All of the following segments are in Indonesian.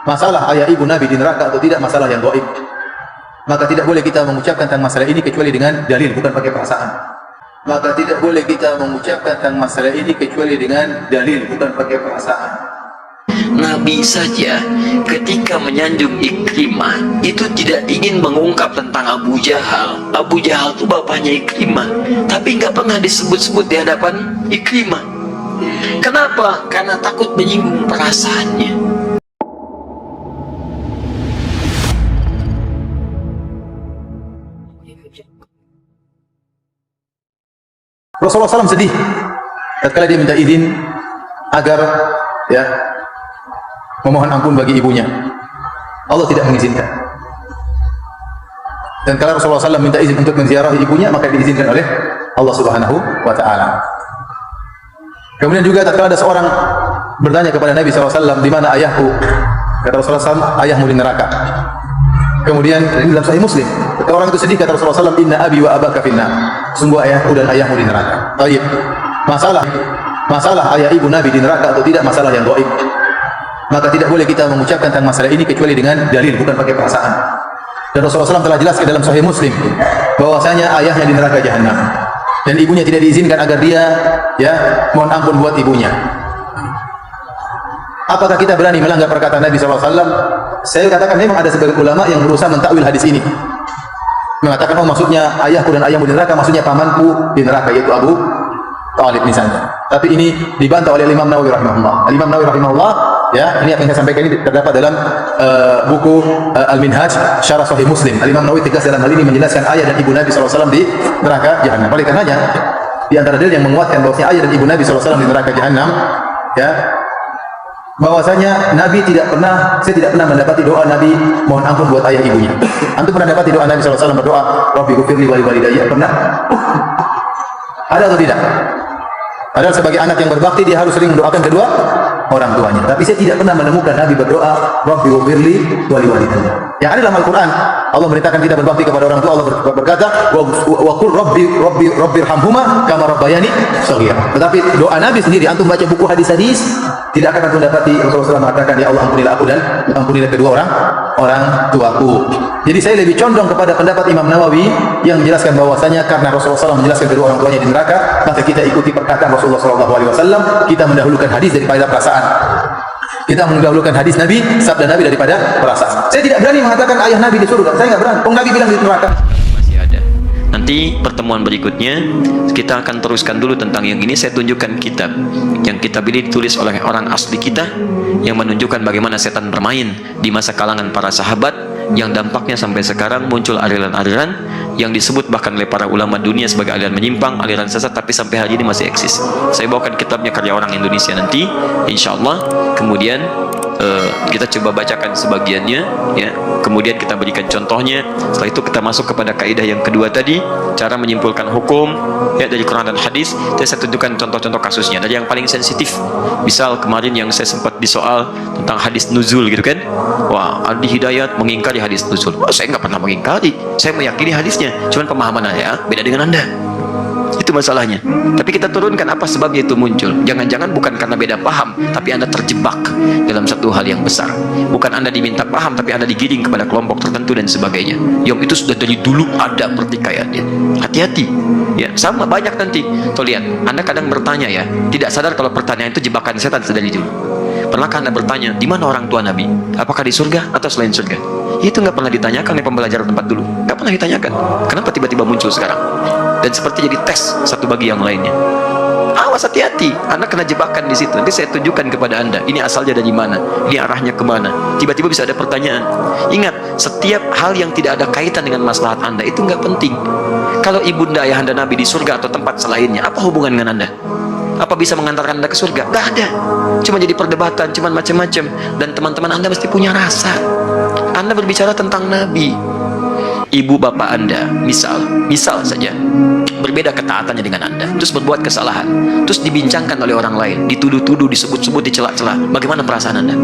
masalah ayah ibu Nabi di neraka atau tidak masalah yang gaib. Maka tidak boleh kita mengucapkan tentang masalah ini kecuali dengan dalil, bukan pakai perasaan. Maka tidak boleh kita mengucapkan tentang masalah ini kecuali dengan dalil, bukan pakai perasaan. Nabi saja ketika menyanjung Ikrimah itu tidak ingin mengungkap tentang Abu Jahal. Abu Jahal itu bapaknya Ikrimah, tapi nggak pernah disebut-sebut di hadapan Ikrimah. Kenapa? Karena takut menyinggung perasaannya. Rasulullah SAW sedih tatkala dia minta izin agar memohon ampun bagi ibunya. Allah tidak mengizinkan. Dan kalau Rasulullah SAW minta izin untuk menziarahi ibunya, maka diizinkan oleh Allah Subhanahu wa Ta'ala. Kemudian juga tatkala ada seorang bertanya kepada Nabi SAW, di mana ayahku? Kata Rasulullah SAW, ayahmu di neraka. Kemudian dalam Sahih Muslim, ketika orang itu sedih, kata Rasulullah SAW, inna abi wa abaka finnar. Sungguh ayahku dan ayahmu di neraka. Baik. Masalah ayah ibu Nabi di neraka atau tidak masalah yang gaib. Maka tidak boleh kita mengucapkan tentang masalah ini kecuali dengan dalil, bukan pakai perasaan. Dan Rasulullah SAW telah jelaskan dalam Sahih Muslim bahwasanya ayahnya di neraka jahanam dan ibunya tidak diizinkan agar dia mohon ampun buat ibunya. Apakah kita berani melanggar perkataan Nabi SAW? Saya katakan memang ada sebagian ulama yang berusaha mentakwil hadis ini, mengatakan maksudnya ayahku dan ayahmu di neraka, maksudnya pamanku di neraka, yaitu Abu Thalib misalnya. Tapi ini dibantah oleh Imam Nawawi rahimahullah. Imam Nawawi rahimahullah, ini apa yang saya sampaikan ini terdapat dalam buku Al-Minhaj Syarah Sahih Muslim. Imam Nawawi tegas dalam hal ini menjelaskan ayah dan ibu Nabi SAW di neraka jahanam. Oleh karenanya di antara dalil yang menguatkan bahwasanya ayah dan ibu Nabi SAW di neraka jahanam, bahwasanya Nabi saya tidak pernah mendapati doa Nabi mohon ampun buat ayah ibunya. Antum pernah dapati doa Nabi SAW berdoa Rabbi ghfirli wa li walidayya? Pernah? Ada atau tidak? Padahal sebagai anak yang berbakti dia harus sering mendoakan kedua orang tuanya. Tapi saya tidak pernah menemukan Nabi berdoa Rabbi ghfirli wa li walidayya. Yang ada dalam Al-Quran, Allah merintahkan kita berbakti kepada orang tua. Allah berkata wa qul rabbirhamhuma kama rabbayani shaghira. Tetapi doa Nabi sendiri, antum baca buku hadis-hadis, tidak akan antum dapati Rasulullah SAW mengatakan ya Allah ampunilah aku dan ampunilah kedua orang tuaku. Jadi saya lebih condong kepada pendapat Imam Nawawi yang menjelaskan bahwasanya karena Rasulullah SAW menjelaskan kedua orang tuanya di neraka, maka kita ikuti perkataan Rasulullah SAW. Kita mendahulukan hadis daripada perasaan. Kita mendahulukan hadis Nabi, sabda Nabi daripada perasaan. Saya tidak berani mengatakan ayah Nabi di surga. Saya nggak berani. Nabi bilang di neraka. Masih ada. Nanti pertemuan berikutnya kita akan teruskan dulu tentang yang ini. Saya tunjukkan kitab yang kitab ini ditulis oleh orang asli kita yang menunjukkan bagaimana setan bermain di masa kalangan para sahabat, yang dampaknya sampai sekarang muncul aliran-aliran yang disebut bahkan oleh para ulama dunia sebagai aliran menyimpang, aliran sesat, tapi sampai hari ini masih eksis. Saya bawakan kitabnya karya orang Indonesia nanti, insya Allah. Kemudian kita coba bacakan sebagiannya, kemudian kita berikan contohnya. Setelah itu kita masuk kepada kaidah yang kedua tadi, cara menyimpulkan hukum dari Quran dan hadis. Saya tunjukkan contoh-contoh kasusnya dari yang paling sensitif. Misal kemarin yang saya sempat disoal tentang hadis nuzul gitu kan, wah Adi Hidayat mengingkari hadis nuzul. Saya nggak pernah mengingkari, saya meyakini hadisnya, cuman pemahaman saya beda dengan Anda. Itu masalahnya. Tapi kita turunkan apa sebabnya itu muncul. Jangan-jangan bukan karena beda paham, tapi Anda terjebak dalam satu hal yang besar. Bukan Anda diminta paham, tapi Anda digiring kepada kelompok tertentu dan sebagainya. Yang itu sudah dari dulu ada pertikaiannya. Hati-hati. Sama banyak nanti. Tuh lihat, Anda kadang bertanya tidak sadar kalau pertanyaan itu jebakan setan dari dulu. Pernahkah Anda bertanya, di mana orang tua Nabi? Apakah di surga atau selain surga? Itu nggak pernah ditanyakan oleh pembelajaran tempat dulu. Nggak pernah ditanyakan. Kenapa tiba-tiba muncul sekarang? Dan seperti jadi tes satu bagi yang lainnya. Awas, hati-hati, Anda kena jebakan di situ. Nanti saya tunjukkan kepada Anda, ini asalnya dari mana, ini arahnya kemana. Tiba-tiba bisa ada pertanyaan. Ingat, setiap hal yang tidak ada kaitan dengan maslahat Anda itu nggak penting. Kalau ibunda ayahanda Nabi di surga atau tempat selainnya, apa hubungan dengan Anda? Apa bisa mengantarkan Anda ke surga? Nggak ada. Cuma jadi perdebatan, cuma macam-macam. Dan teman-teman Anda mesti punya rasa. Anda berbicara tentang Nabi. Ibu bapak Anda, misal saja, berbeda ketaatannya dengan Anda, terus berbuat kesalahan, terus dibincangkan oleh orang lain, dituduh-tuduh, disebut-sebut, dicela-cela. Bagaimana perasaan Anda?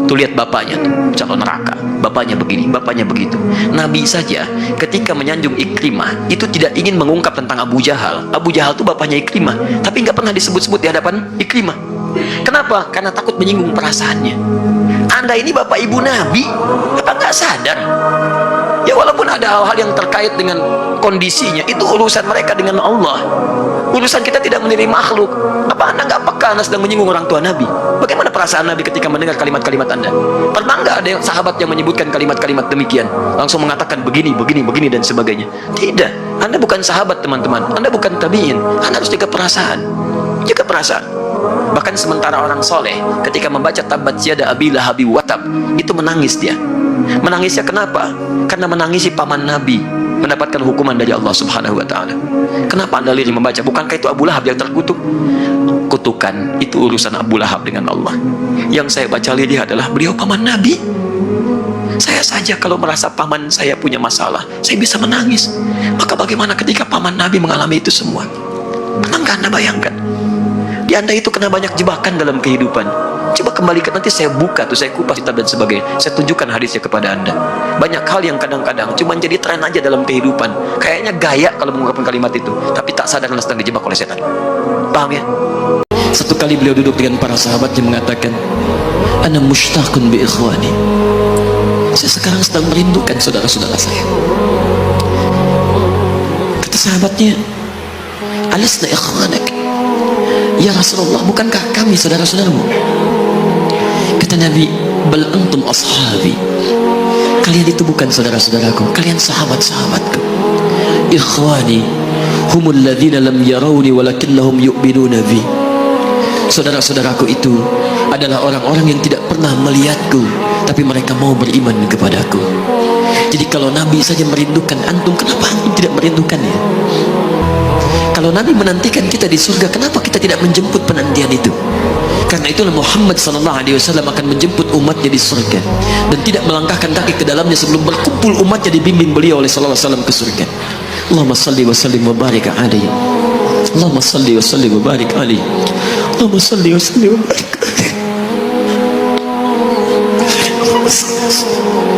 Tuh lihat bapaknya, calon neraka, bapaknya begini, bapaknya begitu. Nabi saja ketika menyanjung Ikrimah itu tidak ingin mengungkap tentang Abu Jahal. Abu Jahal itu bapaknya Ikrimah, tapi nggak pernah disebut-sebut di hadapan Ikrimah. Kenapa? Karena takut menyinggung perasaannya. Anda ini bapak ibu Nabi, apa nggak sadar? Ya walaupun ada hal-hal yang terkait dengan kondisinya, itu urusan mereka dengan Allah. Urusan kita tidak menjadi makhluk. Apa Anda nggak peka Anda sedang menyinggung orang tua Nabi? Bagaimana perasaan Nabi ketika mendengar kalimat-kalimat Anda? Pernah nggak ada yang sahabat yang menyebutkan kalimat-kalimat demikian? Langsung mengatakan begini, begini, begini dan sebagainya. Tidak. Anda bukan sahabat teman-teman. Anda bukan tabi'in. Anda harus jaga perasaan. Jaga perasaan. Bahkan sementara orang soleh ketika membaca tabat yada abi lahabi watab, itu menangis dia. Menangisnya kenapa? Karena menangisi paman Nabi mendapatkan hukuman dari Allah Subhanahu wa taala. Kenapa Anda lirih membaca? Bukankah itu Abu Lahab yang terkutuk? Kutukan itu urusan Abu Lahab dengan Allah. Yang saya baca lirih adalah beliau paman Nabi. Saya saja kalau merasa paman saya punya masalah, saya bisa menangis. Maka bagaimana ketika paman Nabi mengalami itu semua? Pernahkah Anda bayangkan? Di Anda itu kena banyak jebakan dalam kehidupan. Coba kembalikan, nanti saya buka tuh, saya kupas kitab dan sebagainya. Saya tunjukkan hadisnya kepada Anda. Banyak hal yang kadang-kadang cuma jadi tren aja dalam kehidupan. Kayaknya gaya kalau mengungkapkan kalimat itu, tapi tak sadar Anda sedang dijebak oleh setan. Paham ya? Satu kali beliau duduk dengan para sahabatnya mengatakan, "Ana mushtaqun bi ikhwani." Saya sekarang sedang merindukan saudara-saudara saya. Kata sahabatnya, "Alasna ikhwanak?" "Ya Rasulullah, bukankah kami saudara-saudaramu?" Kata Nabi, "Bal antum ashabi." Kalian itu bukan saudara-saudaraku, kalian sahabat-sahabatku. "Ikhwani humul ladzina lam yarawni walakinnahum yu'minuna bi." Saudara-saudaraku itu adalah orang-orang yang tidak pernah melihatku, tapi mereka mau beriman kepadaku. Jadi kalau Nabi saja merindukan antum, kenapa antum tidak merindukannya? Kalau Nabi menantikan kita di surga, kenapa kita tidak menjemput penantian itu? Karena itulah Muhammad SAW akan menjemput umatnya di surga dan tidak melangkahkan kaki ke dalamnya sebelum berkumpul umatnya dibimbing beliau oleh SAW ke surga. Allahumma salli wa sallim wa barik alaihi. Allahumma salli wa sallim wa barik alaihi. Allahumma salli wa sallim wa barik alaihi. Allahumma salli wa sallim.